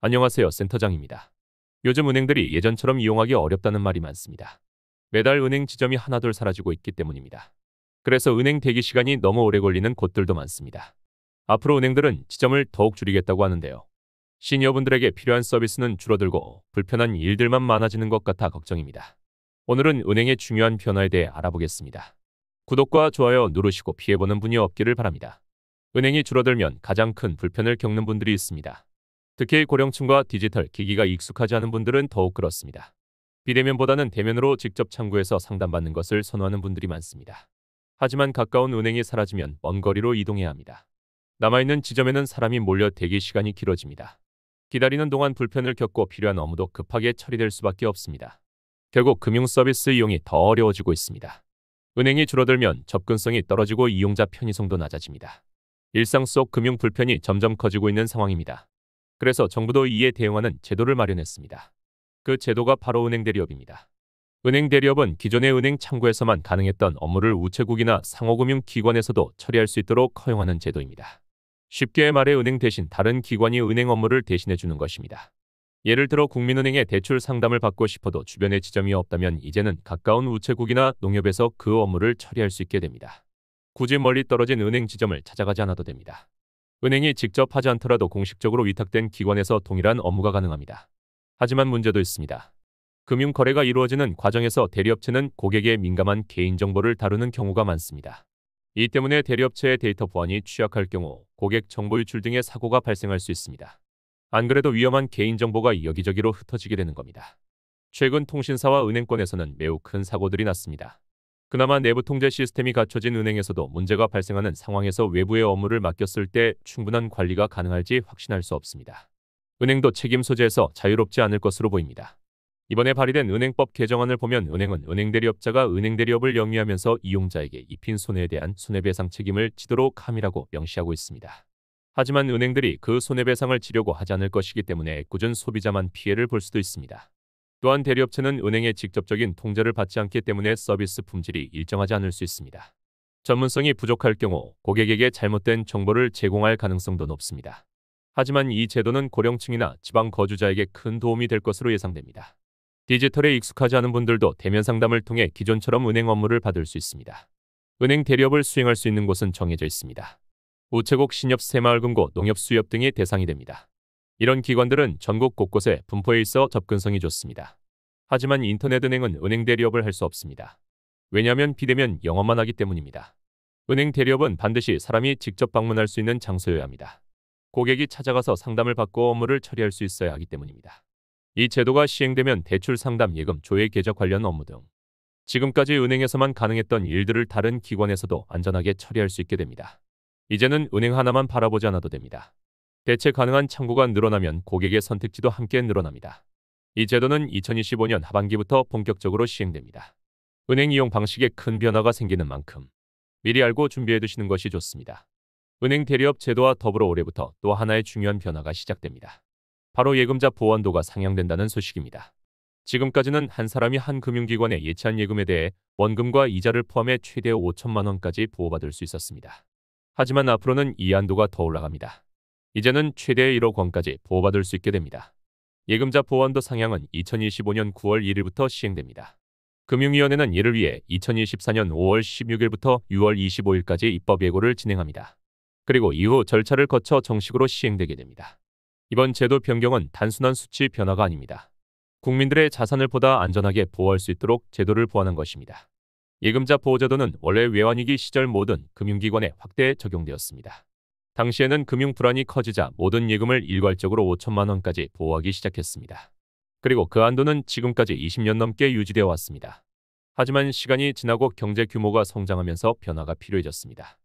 안녕하세요, 센터장입니다. 요즘 은행들이 예전처럼 이용하기 어렵다는 말이 많습니다. 매달 은행 지점이 하나둘 사라지고 있기 때문입니다. 그래서 은행 대기 시간이 너무 오래 걸리는 곳들도 많습니다. 앞으로 은행들은 지점을 더욱 줄이겠다고 하는데요. 시니어분들에게 필요한 서비스는 줄어들고 불편한 일들만 많아지는 것 같아 걱정입니다. 오늘은 은행의 중요한 변화에 대해 알아보겠습니다. 구독과 좋아요 누르시고 피해보는 분이 없기를 바랍니다. 은행이 줄어들면 가장 큰 불편을 겪는 분들이 있습니다. 특히 고령층과 디지털 기기가 익숙하지 않은 분들은 더욱 그렇습니다. 비대면보다는 대면으로 직접 창구에서 상담받는 것을 선호하는 분들이 많습니다. 하지만 가까운 은행이 사라지면 먼 거리로 이동해야 합니다. 남아있는 지점에는 사람이 몰려 대기 시간이 길어집니다. 기다리는 동안 불편을 겪고 필요한 업무도 급하게 처리될 수밖에 없습니다. 결국 금융 서비스 이용이 더 어려워지고 있습니다. 은행이 줄어들면 접근성이 떨어지고 이용자 편의성도 낮아집니다. 일상 속 금융 불편이 점점 커지고 있는 상황입니다. 그래서 정부도 이에 대응하는 제도를 마련했습니다. 그 제도가 바로 은행 대리업입니다. 은행 대리업은 기존의 은행 창구에서만 가능했던 업무를 우체국이나 상호금융기관에서도 처리할 수 있도록 허용하는 제도입니다. 쉽게 말해 은행 대신 다른 기관이 은행 업무를 대신해 주는 것입니다. 예를 들어 국민은행에 대출 상담을 받고 싶어도 주변에 지점이 없다면 이제는 가까운 우체국이나 농협에서 그 업무를 처리할 수 있게 됩니다. 굳이 멀리 떨어진 은행 지점을 찾아가지 않아도 됩니다. 은행이 직접 하지 않더라도 공식적으로 위탁된 기관에서 동일한 업무가 가능합니다. 하지만 문제도 있습니다. 금융거래가 이루어지는 과정에서 대리업체는 고객의 민감한 개인정보를 다루는 경우가 많습니다. 이 때문에 대리업체의 데이터 보안이 취약할 경우 고객 정보 유출 등의 사고가 발생할 수 있습니다. 안 그래도 위험한 개인정보가 여기저기로 흩어지게 되는 겁니다. 최근 통신사와 은행권에서는 매우 큰 사고들이 났습니다. 그나마 내부 통제 시스템이 갖춰진 은행에서도 문제가 발생하는 상황에서 외부의 업무를 맡겼을 때 충분한 관리가 가능할지 확신할 수 없습니다. 은행도 책임 소재에서 자유롭지 않을 것으로 보입니다. 이번에 발의된 은행법 개정안을 보면 은행은 은행 대리업자가 은행 대리업을 영위하면서 이용자에게 입힌 손해에 대한 손해배상 책임을 지도록 함이라고 명시하고 있습니다. 하지만 은행들이 그 손해배상을 지려고 하지 않을 것이기 때문에 애꿎은 소비자만 피해를 볼 수도 있습니다. 또한 대리업체는 은행의 직접적인 통제를 받지 않기 때문에 서비스 품질이 일정하지 않을 수 있습니다. 전문성이 부족할 경우 고객에게 잘못된 정보를 제공할 가능성도 높습니다. 하지만 이 제도는 고령층이나 지방 거주자에게 큰 도움이 될 것으로 예상됩니다. 디지털에 익숙하지 않은 분들도 대면 상담을 통해 기존처럼 은행 업무를 받을 수 있습니다. 은행 대리업을 수행할 수 있는 곳은 정해져 있습니다. 우체국, 신협, 새마을금고, 농협, 수협 등이 대상이 됩니다. 이런 기관들은 전국 곳곳에 분포해 있어 접근성이 좋습니다. 하지만 인터넷은행은 은행 대리업을 할 수 없습니다. 왜냐하면 비대면 영업만 하기 때문입니다. 은행 대리업은 반드시 사람이 직접 방문할 수 있는 장소여야 합니다. 고객이 찾아가서 상담을 받고 업무를 처리할 수 있어야 하기 때문입니다. 이 제도가 시행되면 대출 상담, 예금, 조회 계좌 관련 업무 등 지금까지 은행에서만 가능했던 일들을 다른 기관에서도 안전하게 처리할 수 있게 됩니다. 이제는 은행 하나만 바라보지 않아도 됩니다. 대체 가능한 창구가 늘어나면 고객의 선택지도 함께 늘어납니다. 이 제도는 2025년 하반기부터 본격적으로 시행됩니다. 은행 이용 방식에 큰 변화가 생기는 만큼 미리 알고 준비해 두시는 것이 좋습니다. 은행 대리업 제도와 더불어 올해부터 또 하나의 중요한 변화가 시작됩니다. 바로 예금자 보호한도가 상향된다는 소식입니다. 지금까지는 한 사람이 한 금융기관에 예치한 예금에 대해 원금과 이자를 포함해 최대 5천만 원까지 보호받을 수 있었습니다. 하지만 앞으로는 이 한도가 더 올라갑니다. 이제는 최대 1억 원까지 보호받을 수 있게 됩니다. 예금자 보호한도 상향은 2025년 9월 1일부터 시행됩니다. 금융위원회는 이를 위해 2024년 5월 16일부터 6월 25일까지 입법 예고를 진행합니다. 그리고 이후 절차를 거쳐 정식으로 시행되게 됩니다. 이번 제도 변경은 단순한 수치 변화가 아닙니다. 국민들의 자산을 보다 안전하게 보호할 수 있도록 제도를 보완한 것입니다. 예금자 보호제도는 원래 외환위기 시절 모든 금융기관에 확대 적용되었습니다. 당시에는 금융 불안이 커지자 모든 예금을 일괄적으로 5천만 원까지 보호하기 시작했습니다. 그리고 그 한도는 지금까지 20년 넘게 유지되어 왔습니다. 하지만 시간이 지나고 경제 규모가 성장하면서 변화가 필요해졌습니다.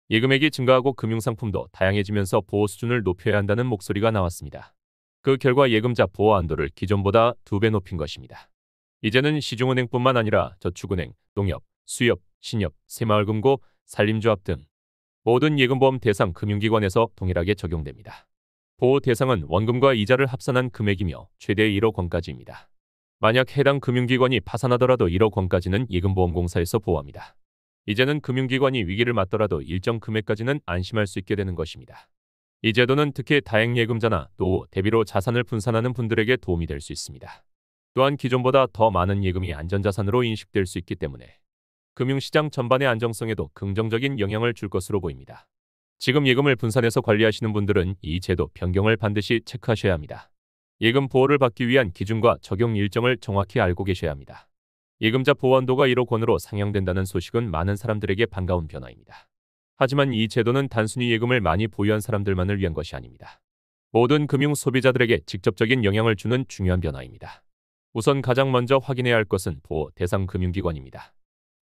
예금액이 증가하고 금융상품도 다양해지면서 보호 수준을 높여야 한다는 목소리가 나왔습니다. 그 결과 예금자 보호 한도를 기존보다 2배 높인 것입니다. 이제는 시중은행뿐만 아니라 저축은행, 농협, 수협, 신협, 새마을금고, 산림조합 등 모든 예금보험 대상 금융기관에서 동일하게 적용됩니다. 보호 대상은 원금과 이자를 합산한 금액이며 최대 1억 원까지입니다. 만약 해당 금융기관이 파산하더라도 1억 원까지는 예금보험공사에서 보호합니다. 이제는 금융기관이 위기를 맞더라도 일정 금액까지는 안심할 수 있게 되는 것입니다. 이 제도는 특히 다행예금자나 또 대비로 자산을 분산하는 분들에게 도움이 될 수 있습니다. 또한 기존보다 더 많은 예금이 안전자산으로 인식될 수 있기 때문에 금융시장 전반의 안정성에도 긍정적인 영향을 줄 것으로 보입니다. 지금 예금을 분산해서 관리하시는 분들은 이 제도 변경을 반드시 체크하셔야 합니다. 예금 보호를 받기 위한 기준과 적용 일정을 정확히 알고 계셔야 합니다. 예금자 보호한도가 1억 원으로 상향된다는 소식은 많은 사람들에게 반가운 변화입니다. 하지만 이 제도는 단순히 예금을 많이 보유한 사람들만을 위한 것이 아닙니다. 모든 금융 소비자들에게 직접적인 영향을 주는 중요한 변화입니다. 우선 가장 먼저 확인해야 할 것은 보호 대상 금융기관입니다.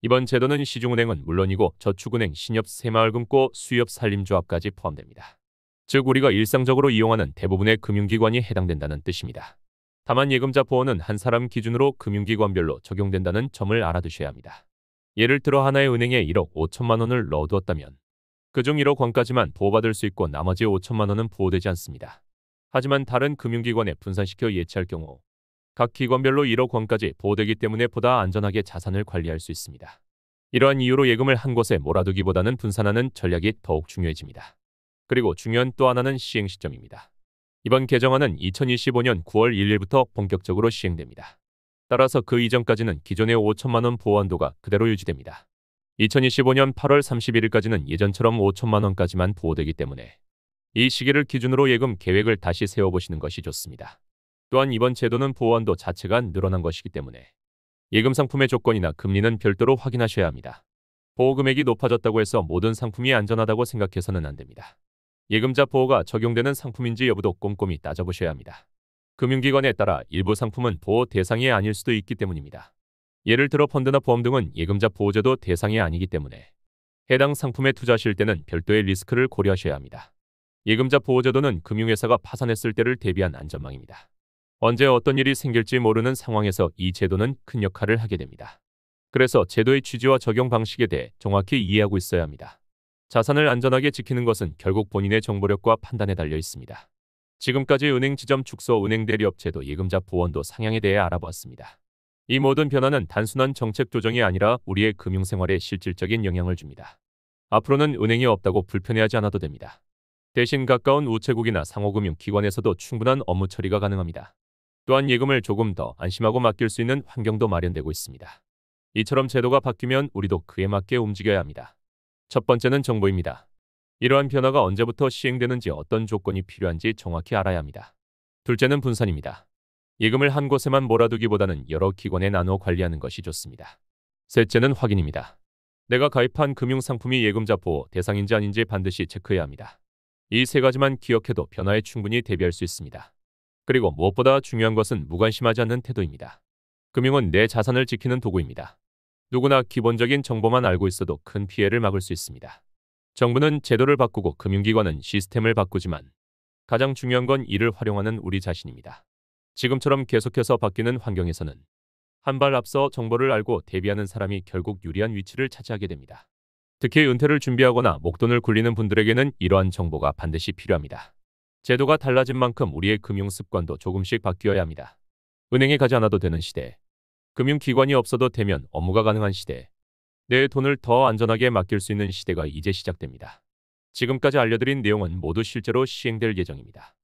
이번 제도는 시중은행은 물론이고 저축은행, 신협, 새마을금고, 수협, 산림조합까지 포함됩니다. 즉 우리가 일상적으로 이용하는 대부분의 금융기관이 해당된다는 뜻입니다. 다만 예금자 보호는 한 사람 기준으로 금융기관별로 적용된다는 점을 알아두셔야 합니다. 예를 들어 하나의 은행에 1억 5천만 원을 넣어두었다면 그중 1억 원까지만 보호받을 수 있고 나머지 5천만 원은 보호되지 않습니다. 하지만 다른 금융기관에 분산시켜 예치할 경우 각 기관별로 1억 원까지 보호되기 때문에 보다 안전하게 자산을 관리할 수 있습니다. 이러한 이유로 예금을 한 곳에 몰아두기보다는 분산하는 전략이 더욱 중요해집니다. 그리고 중요한 또 하나는 시행 시점입니다. 이번 개정안은 2025년 9월 1일부터 본격적으로 시행됩니다. 따라서 그 이전까지는 기존의 5천만 원 보호한도가 그대로 유지됩니다. 2025년 8월 31일까지는 예전처럼 5천만 원까지만 보호되기 때문에 이 시기를 기준으로 예금 계획을 다시 세워보시는 것이 좋습니다. 또한 이번 제도는 보호한도 자체가 늘어난 것이기 때문에 예금 상품의 조건이나 금리는 별도로 확인하셔야 합니다. 보호금액이 높아졌다고 해서 모든 상품이 안전하다고 생각해서는 안 됩니다. 예금자 보호가 적용되는 상품인지 여부도 꼼꼼히 따져보셔야 합니다. 금융기관에 따라 일부 상품은 보호 대상이 아닐 수도 있기 때문입니다. 예를 들어 펀드나 보험 등은 예금자 보호제도 대상이 아니기 때문에 해당 상품에 투자하실 때는 별도의 리스크를 고려하셔야 합니다. 예금자 보호제도는 금융회사가 파산했을 때를 대비한 안전망입니다. 언제 어떤 일이 생길지 모르는 상황에서 이 제도는 큰 역할을 하게 됩니다. 그래서 제도의 취지와 적용 방식에 대해 정확히 이해하고 있어야 합니다. 자산을 안전하게 지키는 것은 결국 본인의 정보력과 판단에 달려 있습니다. 지금까지 은행 지점 축소 은행 대리업체도 예금자 보호한도 상향에 대해 알아보았습니다. 이 모든 변화는 단순한 정책 조정이 아니라 우리의 금융생활에 실질적인 영향을 줍니다. 앞으로는 은행이 없다고 불편해하지 않아도 됩니다. 대신 가까운 우체국이나 상호금융기관에서도 충분한 업무 처리가 가능합니다. 또한 예금을 조금 더 안심하고 맡길 수 있는 환경도 마련되고 있습니다. 이처럼 제도가 바뀌면 우리도 그에 맞게 움직여야 합니다. 첫 번째는 정보입니다. 이러한 변화가 언제부터 시행되는지 어떤 조건이 필요한지 정확히 알아야 합니다. 둘째는 분산입니다. 예금을 한 곳에만 몰아두기보다는 여러 기관에 나누어 관리하는 것이 좋습니다. 셋째는 확인입니다. 내가 가입한 금융상품이 예금자 보호 대상인지 아닌지 반드시 체크해야 합니다. 이 세 가지만 기억해도 변화에 충분히 대비할 수 있습니다. 그리고 무엇보다 중요한 것은 무관심하지 않는 태도입니다. 금융은 내 자산을 지키는 도구입니다. 누구나 기본적인 정보만 알고 있어도 큰 피해를 막을 수 있습니다. 정부는 제도를 바꾸고 금융기관은 시스템을 바꾸지만 가장 중요한 건 이를 활용하는 우리 자신입니다. 지금처럼 계속해서 바뀌는 환경에서는 한 발 앞서 정보를 알고 대비하는 사람이 결국 유리한 위치를 차지하게 됩니다. 특히 은퇴를 준비하거나 목돈을 굴리는 분들에게는 이러한 정보가 반드시 필요합니다. 제도가 달라진 만큼 우리의 금융 습관도 조금씩 바뀌어야 합니다. 은행에 가지 않아도 되는 시대, 금융기관이 없어도 되면 업무가 가능한 시대, 내 돈을 더 안전하게 맡길 수 있는 시대가 이제 시작됩니다. 지금까지 알려드린 내용은 모두 실제로 시행될 예정입니다.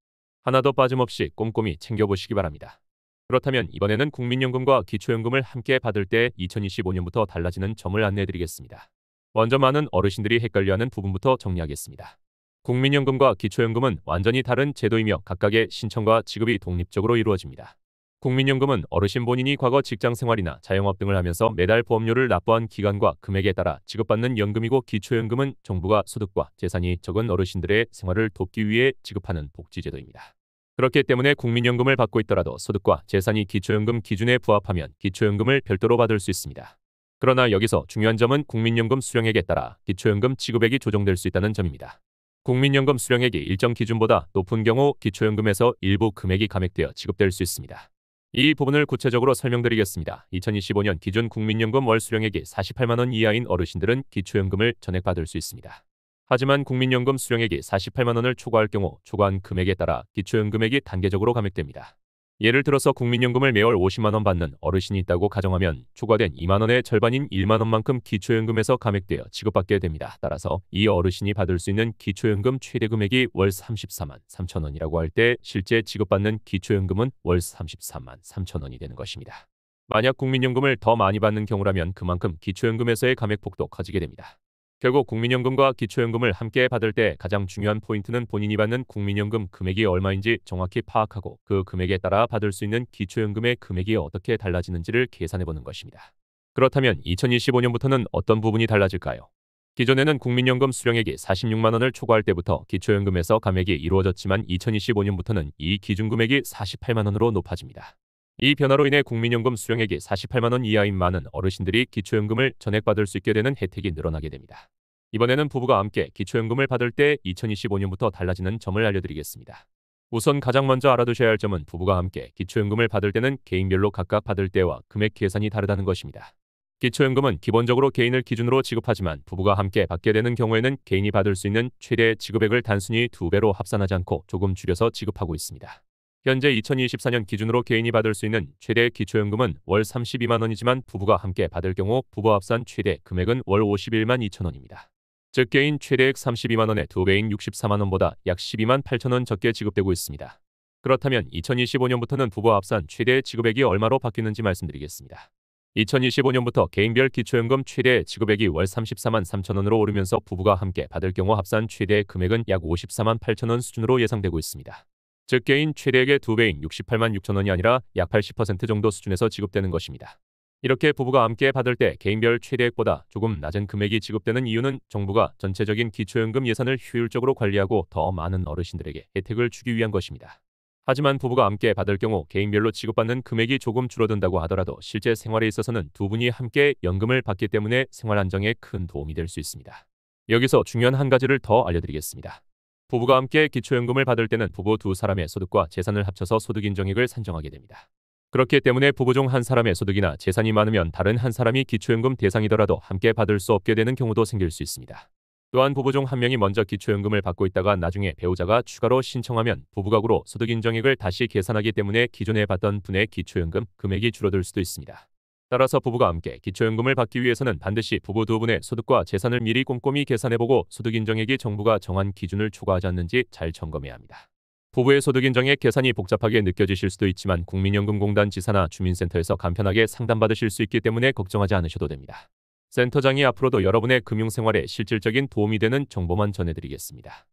하나도 빠짐없이 꼼꼼히 챙겨보시기 바랍니다. 그렇다면 이번에는 국민연금과 기초연금을 함께 받을 때 2025년부터 달라지는 점을 안내해드리겠습니다. 먼저 많은 어르신들이 헷갈려하는 부분부터 정리하겠습니다. 국민연금과 기초연금은 완전히 다른 제도이며 각각의 신청과 지급이 독립적으로 이루어집니다. 국민연금은 어르신 본인이 과거 직장생활이나 자영업 등을 하면서 매달 보험료를 납부한 기간과 금액에 따라 지급받는 연금이고 기초연금은 정부가 소득과 재산이 적은 어르신들의 생활을 돕기 위해 지급하는 복지제도입니다. 그렇기 때문에 국민연금을 받고 있더라도 소득과 재산이 기초연금 기준에 부합하면 기초연금을 별도로 받을 수 있습니다. 그러나 여기서 중요한 점은 국민연금 수령액에 따라 기초연금 지급액이 조정될 수 있다는 점입니다. 국민연금 수령액이 일정 기준보다 높은 경우 기초연금에서 일부 금액이 감액되어 지급될 수 있습니다. 이 부분을 구체적으로 설명드리겠습니다. 2025년 기준 국민연금 월 수령액이 48만 원 이하인 어르신들은 기초연금을 전액받을 수 있습니다. 하지만 국민연금 수령액이 48만 원을 초과할 경우 초과한 금액에 따라 기초연금액이 단계적으로 감액됩니다. 예를 들어서 국민연금을 매월 50만 원 받는 어르신이 있다고 가정하면 초과된 2만 원의 절반인 1만 원만큼 기초연금에서 감액되어 지급받게 됩니다. 따라서 이 어르신이 받을 수 있는 기초연금 최대 금액이 월 34만 3천 원이라고 할 때 실제 지급받는 기초연금은 월 34만 3천 원이 되는 것입니다. 만약 국민연금을 더 많이 받는 경우라면 그만큼 기초연금에서의 감액폭도 커지게 됩니다. 결국 국민연금과 기초연금을 함께 받을 때 가장 중요한 포인트는 본인이 받는 국민연금 금액이 얼마인지 정확히 파악하고 그 금액에 따라 받을 수 있는 기초연금의 금액이 어떻게 달라지는지를 계산해보는 것입니다. 그렇다면 2025년부터는 어떤 부분이 달라질까요? 기존에는 국민연금 수령액이 46만 원을 초과할 때부터 기초연금에서 감액이 이루어졌지만 2025년부터는 이 기준금액이 48만 원으로 높아집니다. 이 변화로 인해 국민연금 수령액이 48만 원 이하인 많은 어르신들이 기초연금을 전액받을 수 있게 되는 혜택이 늘어나게 됩니다. 이번에는 부부가 함께 기초연금을 받을 때 2025년부터 달라지는 점을 알려드리겠습니다. 우선 가장 먼저 알아두셔야 할 점은 부부가 함께 기초연금을 받을 때는 개인별로 각각 받을 때와 금액 계산이 다르다는 것입니다. 기초연금은 기본적으로 개인을 기준으로 지급하지만 부부가 함께 받게 되는 경우에는 개인이 받을 수 있는 최대 지급액을 단순히 2배로 합산하지 않고 조금 줄여서 지급하고 있습니다. 현재 2024년 기준으로 개인이 받을 수 있는 최대 기초연금은 월 32만 원이지만 부부가 함께 받을 경우 부부 합산 최대 금액은 월 51만 2천 원입니다. 즉 개인 최대액 32만 원의 2배인 64만 원보다 약 12만 8천 원 적게 지급되고 있습니다. 그렇다면 2025년부터는 부부 합산 최대 지급액이 얼마로 바뀌는지 말씀드리겠습니다. 2025년부터 개인별 기초연금 최대 지급액이 월 34만 3천 원으로 오르면서 부부가 함께 받을 경우 합산 최대 금액은 약 54만 8천 원 수준으로 예상되고 있습니다. 즉 개인 최대액의 2배인 68만 6천 원이 아니라 약 80% 정도 수준에서 지급되는 것입니다. 이렇게 부부가 함께 받을 때 개인별 최대액보다 조금 낮은 금액이 지급되는 이유는 정부가 전체적인 기초연금 예산을 효율적으로 관리하고 더 많은 어르신들에게 혜택을 주기 위한 것입니다. 하지만 부부가 함께 받을 경우 개인별로 지급받는 금액이 조금 줄어든다고 하더라도 실제 생활에 있어서는 두 분이 함께 연금을 받기 때문에 생활 안정에 큰 도움이 될 수 있습니다. 여기서 중요한 한 가지를 더 알려드리겠습니다. 부부가 함께 기초연금을 받을 때는 부부 두 사람의 소득과 재산을 합쳐서 소득인정액을 산정하게 됩니다. 그렇기 때문에 부부 중 한 사람의 소득이나 재산이 많으면 다른 한 사람이 기초연금 대상이더라도 함께 받을 수 없게 되는 경우도 생길 수 있습니다. 또한 부부 중 한 명이 먼저 기초연금을 받고 있다가 나중에 배우자가 추가로 신청하면 부부각으로 소득인정액을 다시 계산하기 때문에 기존에 받던 분의 기초연금 금액이 줄어들 수도 있습니다. 따라서 부부가 함께 기초연금을 받기 위해서는 반드시 부부 두 분의 소득과 재산을 미리 꼼꼼히 계산해보고 소득인정액이 정부가 정한 기준을 초과하지 않는지 잘 점검해야 합니다. 부부의 소득인정액 계산이 복잡하게 느껴지실 수도 있지만 국민연금공단 지사나 주민센터에서 간편하게 상담받으실 수 있기 때문에 걱정하지 않으셔도 됩니다. 센터장이 앞으로도 여러분의 금융생활에 실질적인 도움이 되는 정보만 전해드리겠습니다.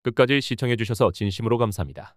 끝까지 시청해주셔서 진심으로 감사합니다.